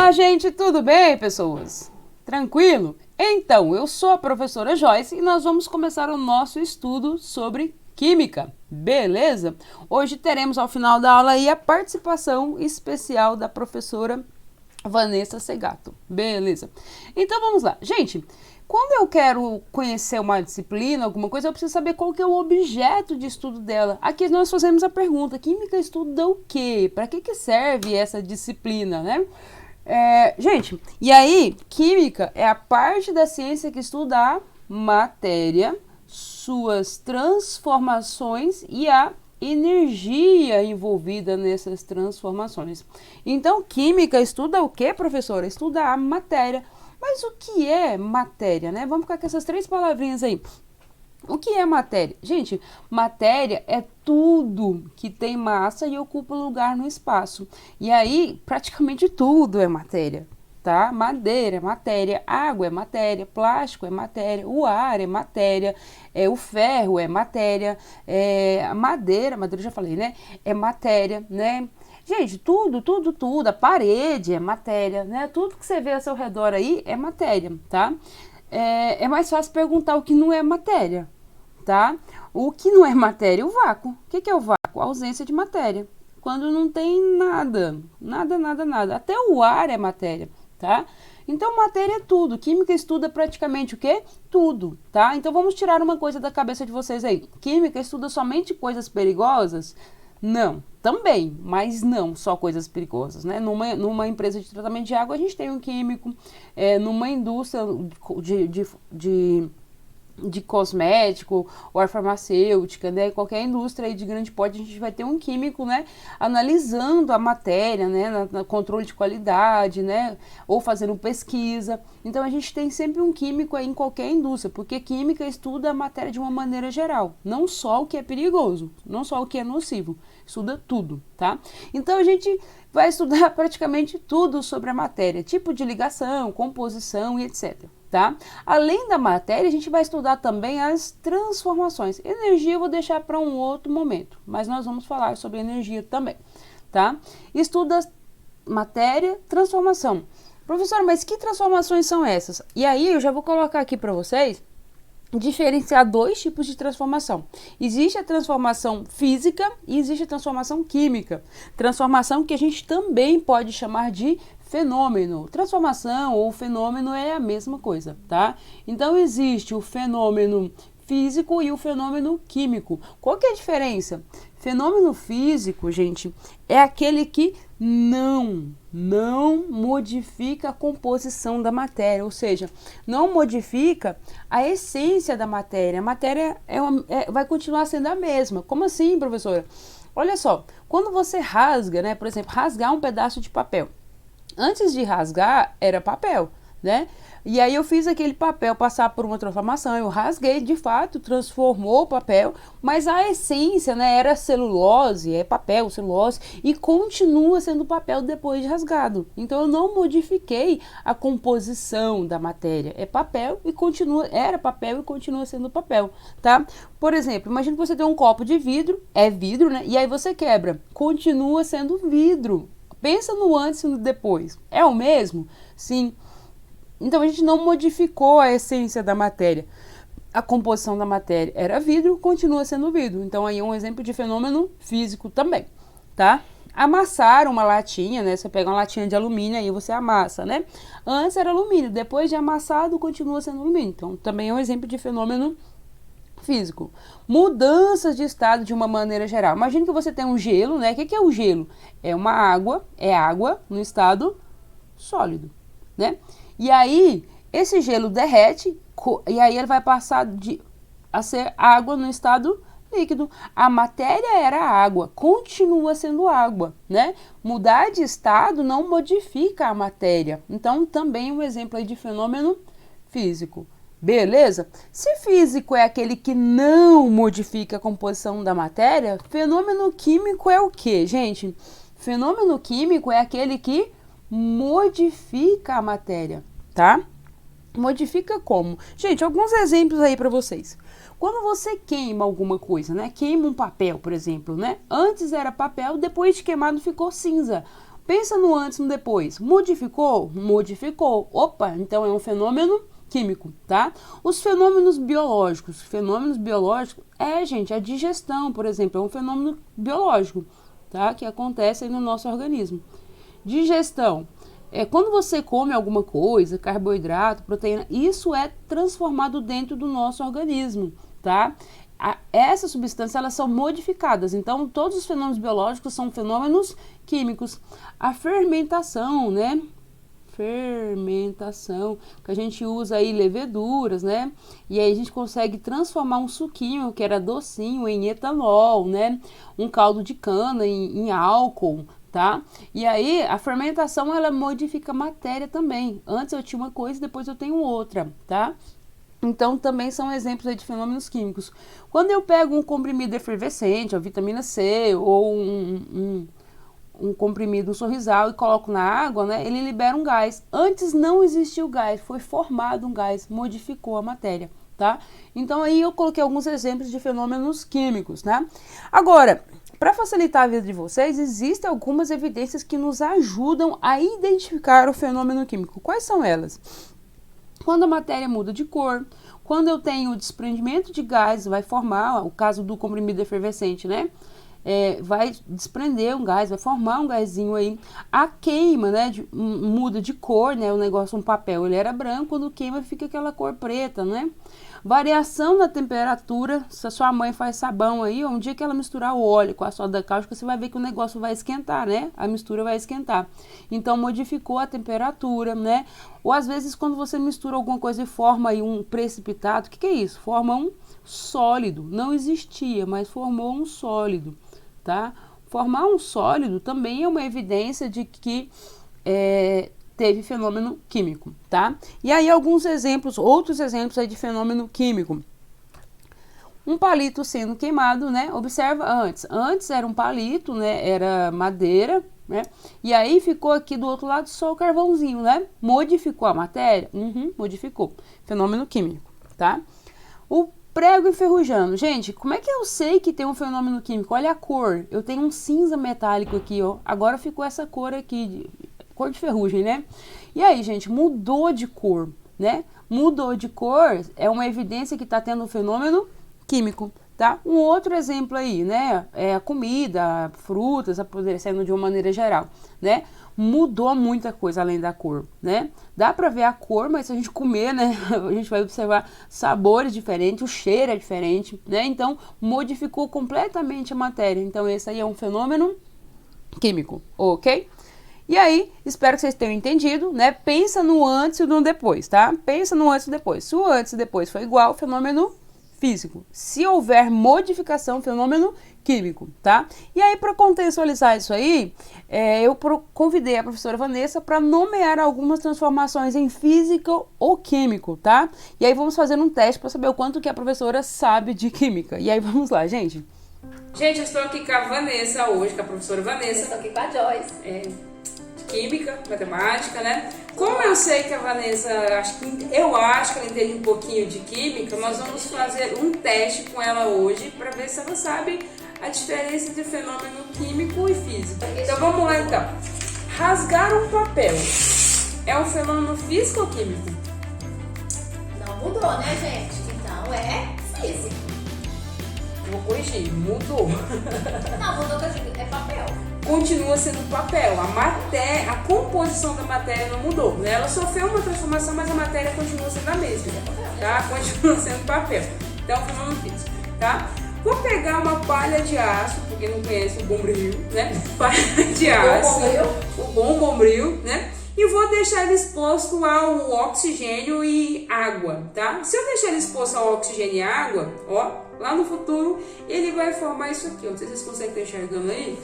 Olá, gente, tudo bem, pessoas? Tranquilo? Então, eu sou a professora Joyce e nós vamos começar o nosso estudo sobre química, beleza? Hoje teremos ao final da aula aí a participação especial da professora Vanessa Segato, beleza? Então vamos lá, gente. Quando eu quero conhecer uma disciplina, alguma coisa, eu preciso saber qual que é o objeto de estudo dela. Aqui nós fazemos a pergunta: química estuda o quê? Para que serve essa disciplina, né? Gente, e aí, química é a parte da ciência que estuda a matéria, suas transformações e a energia envolvida nessas transformações. Então, química estuda o quê, professora? Estuda a matéria. Mas o que é matéria, né? Vamos ficar com essas três palavrinhas aí. O que é matéria? Gente, matéria é tudo que tem massa e ocupa lugar no espaço. E aí, praticamente tudo é matéria, tá? Madeira é matéria, água é matéria, plástico é matéria, o ar é matéria, o ferro é matéria, a madeira eu já falei, né? É matéria, né? Gente, tudo, a parede é matéria, né? Tudo que você vê ao seu redor aí é matéria, tá? É mais fácil perguntar o que não é matéria, tá? O que não é matéria? O vácuo. O que é o vácuo? A ausência de matéria. Quando não tem nada. Até o ar é matéria, tá? Então, matéria é tudo. Química estuda praticamente o quê? Tudo, tá? Então, vamos tirar uma coisa da cabeça de vocês aí. Química estuda somente coisas perigosas? Não, também, mas não só coisas perigosas, né? Numa empresa de tratamento de água, a gente tem um químico, numa indústria de cosmético ou farmacêutica, né? Qualquer indústria aí de grande porte, a gente vai ter um químico, né? Analisando a matéria, né? No controle de qualidade, né? Ou fazendo pesquisa. Então, a gente tem sempre um químico aí em qualquer indústria, porque química estuda a matéria de uma maneira geral. Não só o que é perigoso, não só o que é nocivo. Estuda tudo, tá? Então, a gente vai estudar praticamente tudo sobre a matéria. Tipo de ligação, composição e etc. Tá? Além da matéria, a gente vai estudar também as transformações. Energia eu vou deixar para um outro momento, mas nós vamos falar sobre energia também, tá? Estuda matéria, transformação. Professora, mas que transformações são essas? E aí eu já vou colocar aqui para vocês diferenciar dois tipos de transformação. Existe a transformação física e existe a transformação química. Transformação que a gente também pode chamar de fenômeno. Transformação ou fenômeno é a mesma coisa, tá? Então existe o fenômeno físico e o fenômeno químico. Qual que é a diferença? Fenômeno físico, gente, é aquele que não modifica a composição da matéria, ou seja, não modifica a essência da matéria. A matéria vai continuar sendo a mesma. Como assim, professora? Olha só, quando você rasga, né, por exemplo, rasgar um pedaço de papel. Antes de rasgar, era papel, né? E aí eu fiz aquele papel passar por uma transformação, eu rasguei, de fato, transformou o papel, mas a essência, né, era celulose, é papel, celulose, e continua sendo papel depois de rasgado. Então eu não modifiquei a composição da matéria, é papel e era papel e continua sendo papel, tá? Por exemplo, imagine que você tem um copo de vidro, é vidro, né? E aí você quebra, continua sendo vidro. Pensa no antes e no depois. É o mesmo? Sim. Então, a gente não modificou a essência da matéria. A composição da matéria era vidro, continua sendo vidro. Então, aí é um exemplo de fenômeno físico também, tá? Amassar uma latinha, né? Você pega uma latinha de alumínio e você amassa, né? Antes era alumínio, depois de amassado, continua sendo alumínio. Então, também é um exemplo de fenômeno físico. Mudanças de estado de uma maneira geral. Imagina que você tem um gelo, né? O que é o gelo? É água no estado sólido, né? E aí, esse gelo derrete e aí ele vai passar a ser água no estado líquido. A matéria era água, continua sendo água, né? Mudar de estado não modifica a matéria. Então, também um exemplo aí de fenômeno físico. Beleza? Se físico é aquele que não modifica a composição da matéria, fenômeno químico é o quê, gente? Fenômeno químico é aquele que modifica a matéria, tá? Modifica como? Gente, alguns exemplos aí para vocês. Quando você queima alguma coisa, né? Queima um papel, por exemplo, né? Antes era papel, depois de queimado ficou cinza. Pensa no antes e no depois. Modificou? Modificou. Opa, então é um fenômeno químico, tá? Os fenômenos biológicos. Gente, a digestão, por exemplo, é um fenômeno biológico, tá? Que acontece aí no nosso organismo. Digestão. Quando você come alguma coisa, carboidrato, proteína, isso é transformado dentro do nosso organismo, tá? Essas substâncias, elas são modificadas. Então, todos os fenômenos biológicos são fenômenos químicos. A fermentação, né? Fermentação, que a gente usa aí leveduras, né? E aí a gente consegue transformar um suquinho que era docinho em etanol, né? Um caldo de cana em álcool, tá? E aí a fermentação, ela modifica a matéria também. Antes eu tinha uma coisa, depois eu tenho outra, tá? Então também são exemplos aí de fenômenos químicos. Quando eu pego um comprimido efervescente, a vitamina C ou um comprimido, um sorrisal, e coloco na água, né, ele libera um gás. Antes não existia o gás, foi formado um gás, modificou a matéria, tá? Então aí eu coloquei alguns exemplos de fenômenos químicos, né? Agora, para facilitar a vida de vocês, existem algumas evidências que nos ajudam a identificar o fenômeno químico. Quais são elas? Quando a matéria muda de cor, quando eu tenho o desprendimento de gás, vai formar, o caso do comprimido efervescente, né? Vai desprender um gás, vai formar um gásinho aí. A queima, né? Muda de cor, né? O negócio, um papel, ele era branco, quando queima fica aquela cor preta, né? Variação na temperatura. Se a sua mãe faz sabão aí, um dia que ela misturar o óleo com a soda cáustica, você vai ver que o negócio vai esquentar, né? A mistura vai esquentar. Então, modificou a temperatura, né? Ou às vezes, quando você mistura alguma coisa e forma aí um precipitado, o que é isso? Forma um sólido. Não existia, mas formou um sólido, tá? Formar um sólido também é uma evidência de que teve fenômeno químico, tá? E aí alguns exemplos, outros exemplos aí de fenômeno químico. Um palito sendo queimado, né? Observa antes. Antes era um palito, né? Era madeira, né? E aí ficou aqui do outro lado só o carvãozinho, né? Modificou a matéria? Modificou. Fenômeno químico, tá? O prego enferrujando. Gente, como é que eu sei que tem um fenômeno químico? Olha a cor. Eu tenho um cinza metálico aqui, ó. Agora ficou essa cor aqui, cor de ferrugem, né? E aí, gente, mudou de cor, né? Mudou de cor é uma evidência que está tendo um fenômeno químico, tá? Um outro exemplo aí, né? É a comida, frutas, apodrecendo de uma maneira geral, né? Mudou muita coisa além da cor, né? Dá pra ver a cor, mas se a gente comer, né? A gente vai observar sabores diferentes, o cheiro é diferente, né? Então, modificou completamente a matéria. Então, esse aí é um fenômeno químico, ok? E aí, espero que vocês tenham entendido, né? Pensa no antes e no depois, tá? Pensa no antes e depois. Se o antes e depois for igual, fenômeno físico. Se houver modificação, fenômeno químico, tá? E aí, para contextualizar isso aí, eu convidei a professora Vanessa para nomear algumas transformações em físico ou químico, tá? E aí vamos fazer um teste para saber o quanto que a professora sabe de química. E aí, vamos lá, gente. Gente, eu estou aqui com a Vanessa hoje, com a professora Vanessa. Eu estou aqui com a Joyce. Química, matemática, né? Como eu sei que a Vanessa, eu acho que ela entende um pouquinho de química, nós vamos fazer um teste com ela hoje para ver se ela sabe a diferença entre fenômeno químico e físico. Então vamos lá então. Rasgar um papel é um fenômeno físico ou químico? Não mudou, né, gente? Então é físico. Vou corrigir, mudou. Não, mudou que eu digo, é papel. Continua sendo papel. A matéria, a composição da matéria não mudou, né? Ela sofreu uma transformação, mas a matéria continua sendo a mesma, tá? Continua sendo papel. Então, fenômeno físico, tá? Vou pegar uma palha de aço, porque quem não conhece o bombril, né? Palha de aço, o bom bombril, né? E vou deixar ele exposto ao oxigênio e água, tá? Se eu deixar ele exposto ao oxigênio e água, ó, lá no futuro, ele vai formar isso aqui, ó. Não sei se vocês conseguem estar enxergando aí.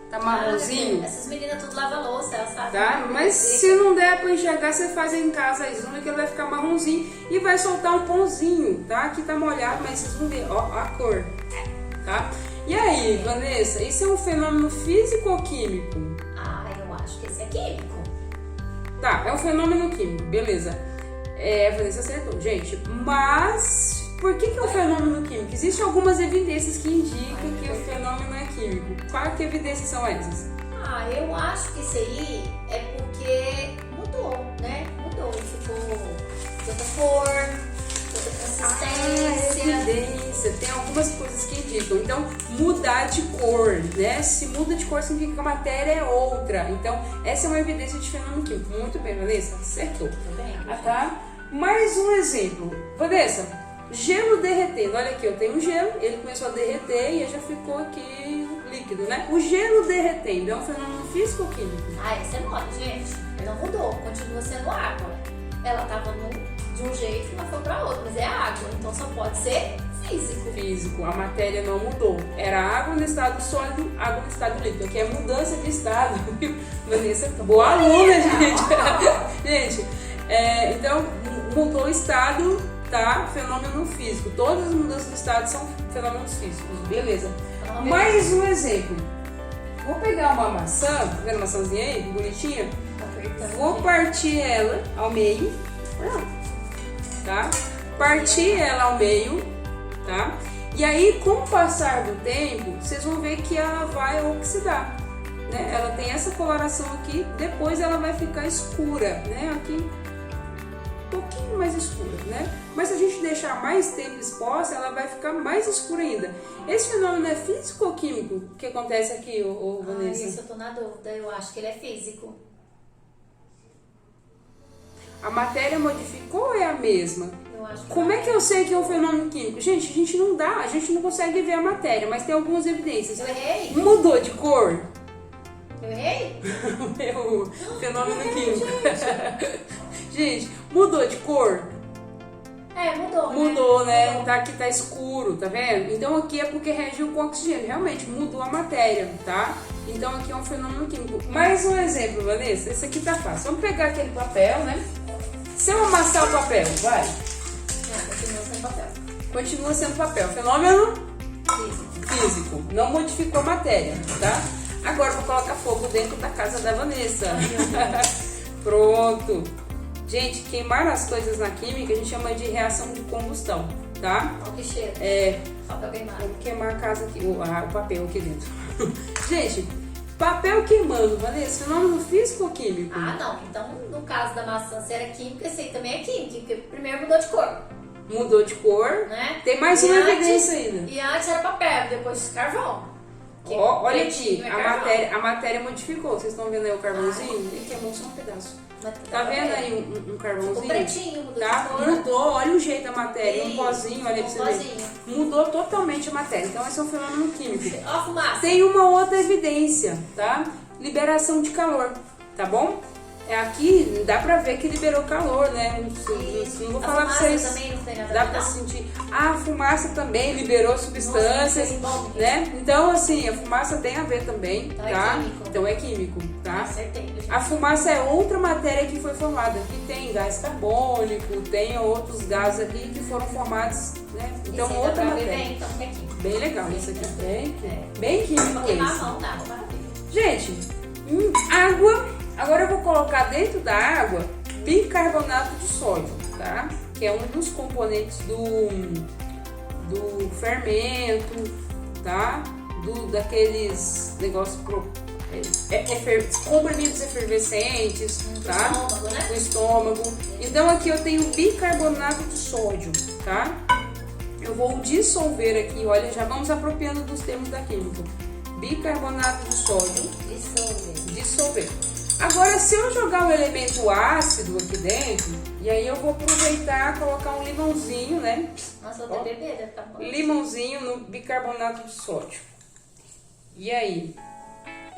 Tá marronzinho. Essas meninas tudo lavam louça, elas sabem. Tá? Mas se não der pra enxergar, você faz em casa aí. Vocês vão ver que ele vai ficar marronzinho e vai soltar um pãozinho, tá? Aqui tá molhado, mas vocês vão ver, ó, a cor, tá? E aí, Vanessa, isso é um fenômeno físico ou químico? Ah, eu acho que esse é químico. Tá, é um fenômeno químico, beleza. A Vanessa acertou, gente. Mas por que é um fenômeno químico? Existem algumas evidências que indicam que o fenômeno é químico. Quais que evidências são essas? Ah, eu acho que isso aí é porque mudou, né? Mudou, ficou de outra cor, de outra consistência. Evidência. Tem algumas coisas que indicam. Então, mudar de cor, né? Se muda de cor, significa que a matéria é outra. Então, essa é uma evidência de fenômeno químico. Muito bem, Vanessa. Acertou. Tá? Mais um exemplo. Vanessa, gelo derretendo. Olha aqui, eu tenho um gelo, ele começou a derreter e já ficou aqui líquido, né? O gelo derretendo é um fenômeno físico ou químico? Ah, esse é moda, gente. Não mudou, continua sendo água. Ela tava de um jeito e ela foi pra outro, mas é água, então só pode ser físico. Físico, a matéria não mudou. Era água no estado sólido, água no estado líquido. Aqui é mudança de estado. Vanessa, boa aluna, gente. Gente, então mudou o estado, tá? Fenômeno físico. Todas as mudanças de estado são fenômenos físicos, beleza. Mais um exemplo. Vou pegar uma maçã, tá vendo a maçãzinha aí, bonitinha? Vou partir ela ao meio, tá? Partir ela ao meio, tá? E aí, com o passar do tempo, vocês vão ver que ela vai oxidar, né? Ela tem essa coloração aqui, depois ela vai ficar escura, né? Aqui, um pouquinho mais escura, né? Mas se a gente deixar mais tempo exposta, ela vai ficar mais escura ainda. Esse fenômeno é físico ou químico? O que acontece aqui, Vanessa? Isso eu tô na dúvida, eu acho que ele é físico. A matéria modificou ou é a mesma? Eu acho que Como é que eu sei que é um fenômeno químico? Gente, a gente não consegue ver a matéria, mas tem algumas evidências. Eu errei? Mudou de cor? Eu errei? É o fenômeno químico. Gente, mudou de cor? Mudou, né? Mudou, né? Mudou. Tá, aqui tá escuro, tá vendo? Então aqui é porque reagiu com oxigênio. Realmente, mudou a matéria, tá? Então aqui é um fenômeno químico. Mais um exemplo, Vanessa. Esse aqui tá fácil. Vamos pegar aquele papel, né? Se eu amassar o papel, vai? Continua sendo papel. Continua sendo papel. Fenômeno Físico. físico. Não modificou a matéria, tá? Agora eu vou colocar fogo dentro da casa da Vanessa. Pronto. Gente, queimar as coisas na química a gente chama de reação de combustão, tá? Olha que cheiro. Papel queimado. Vou queimar a casa aqui, o papel aqui dentro. Gente, papel queimando, Vanessa, fenômeno físico ou químico? Ah, não. Então, no caso da maçã, se era química, esse aí também é química, porque primeiro mudou de cor, Mudou de cor, né? Tem mais E uma antes- evidência ainda. E antes era papel, depois carvão. Ó, olha aqui, Pretinho é carvão. a matéria modificou. Vocês estão vendo aí o carvãozinho? Ele queimou só um pedaço. Mas Tá vendo aí um Ficou carvãozinho? pretinho, mudou Tá? de cor. Mudou, olha o jeito da matéria, um Isso, pozinho, olha pra um você ver. pozinho. Mudou totalmente a matéria, então esse é um fenômeno químico. Ó a fumaça. Tem uma outra evidência, tá? Liberação de calor, tá bom? Aqui dá pra ver que liberou calor, né? Não vou A falar pra fumaça vocês. também não tem nada a Dá ver, pra não? sentir. A fumaça também liberou substâncias, Nossa, bom. né? Então, assim, a fumaça tem a ver também, Então é tá? químico. Então é químico, tá? Acertei. A fumaça é outra matéria que foi formada. Aqui tem gás carbônico, tem outros gases aqui que foram formados, né? Então, Esse aí dá outra pra ver matéria. bem, então que é químico. Bem legal isso aqui, bem Pra químico queimar a esse. mão, dá, maravilha. Gente, água. Agora eu vou colocar dentro da água bicarbonato de sódio, tá? Que é um dos componentes do fermento, tá? Daqueles negócios comprimidos efervescentes, tá? Estômago, né? O estômago. Então aqui eu tenho bicarbonato de sódio, tá? Eu vou dissolver aqui, olha, já vamos apropriando dos termos da química. Bicarbonato de sódio, dissolver. Agora, se eu jogar um elemento ácido aqui dentro, e aí eu vou aproveitar e colocar um limãozinho, né? Nossa, vou ter bebê, deve ficar bom. Limãozinho no bicarbonato de sódio. E aí?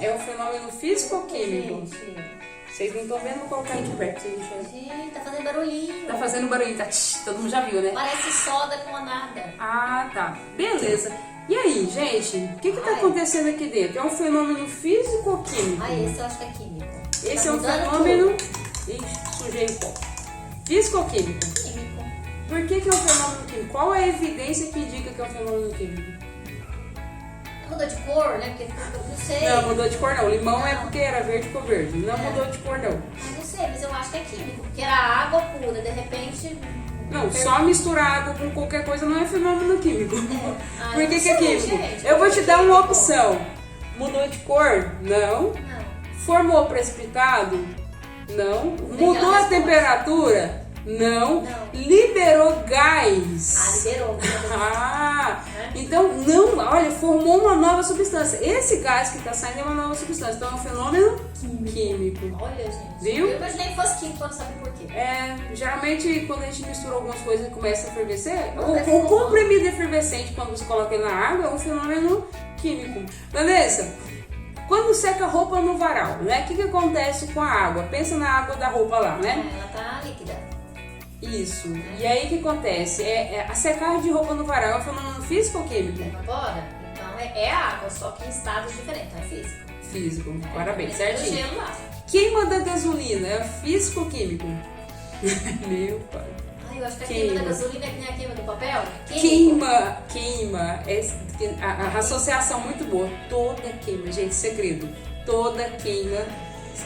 É um fenômeno físico ou químico? Gente, Vocês não estão vendo? Vou colocar aqui perto. Vocês enxergam. gente, tá fazendo barulhinho. Tá fazendo barulho, tá? Tch, todo mundo já viu, né? Parece soda com a nada. Ah, tá. Beleza. E aí, gente? O que tá Ai. acontecendo aqui dentro? É um fenômeno físico ou químico? Ah, esse eu acho que é químico. Esse Tá é um mudando fenômeno... Ixi, sujei o copo. Físico ou químico? tudo. Químico. Por que é um fenômeno químico? Qual é a evidência que indica que é um fenômeno químico? Mudou de cor, né? Porque não sei. Não, mudou de cor não. Limão é Não. porque era verde, ficou verde. Não mudou de cor não. Não sei, mas eu acho que é químico. Porque era água pura, de repente. Não, só misturar água com qualquer coisa não é fenômeno químico. Ah, Por eu que não que é sei, químico? gente. Eu vou te dar uma Químico. opção. Mudou de cor? Não. Não. Formou precipitado? Não. Obrigada, Mudou a resposta. temperatura? Não. Não. Liberou gás? Liberou. Ah, então não, olha, formou uma nova substância. Esse gás que está saindo é uma nova substância, então é um fenômeno químico. Olha, gente. Viu? Eu imaginei que fosse químico, não sabe por quê. Geralmente quando a gente mistura algumas coisas e começa a fervecer, Não, deve o ser comprimido efervescente, quando você coloca ele na água, é um fenômeno químico. Vanessa, quando seca a roupa no varal, né? O que acontece com a água? Pensa na água da roupa lá, né? Ela tá líquida. Isso. E aí o que acontece? A secagem de roupa no varal é um fenômeno físico ou químico? Evapora? Então é água, só que em estados diferentes, é físico. Físico. Parabéns, Tem o certinho. gelo lá. Queima da gasolina é físico ou químico? Meu pai. Ai, eu acho que a Queima. queima da gasolina é que nem a queima do papel. Queima. A associação muito boa. Toda queima, gente, segredo. Toda queima.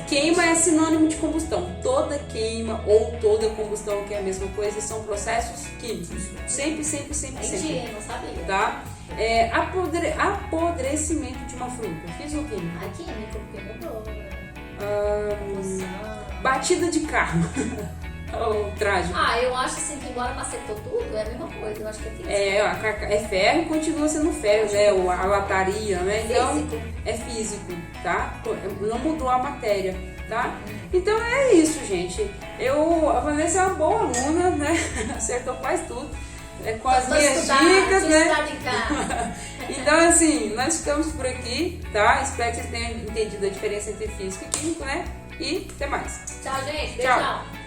Queima é sinônimo de combustão. Toda queima ou toda combustão, que é a mesma coisa, são processos químicos. Sempre. Entendi, não sabia. Tá? Apodrecimento de uma fruta. Fiz o químico. Ai, químico, porque mudou. Nossa. Batida de carro. Oh, trágico. Eu acho assim que embora macetou tudo, é a mesma coisa. Eu acho que é físico. É ferro e continua sendo ferro, né? A lataria, né? Então, Físico. é físico, tá? Não mudou a matéria, tá? Então é isso, gente. A Vanessa é uma boa aluna, né? Acertou quase tudo. Com as minhas dicas, né? Em casa. Então, assim, nós ficamos por aqui, tá? Espero que vocês tenham entendido a diferença entre físico e químico, né? E até mais. Tchau, gente. Tchau. Beijão.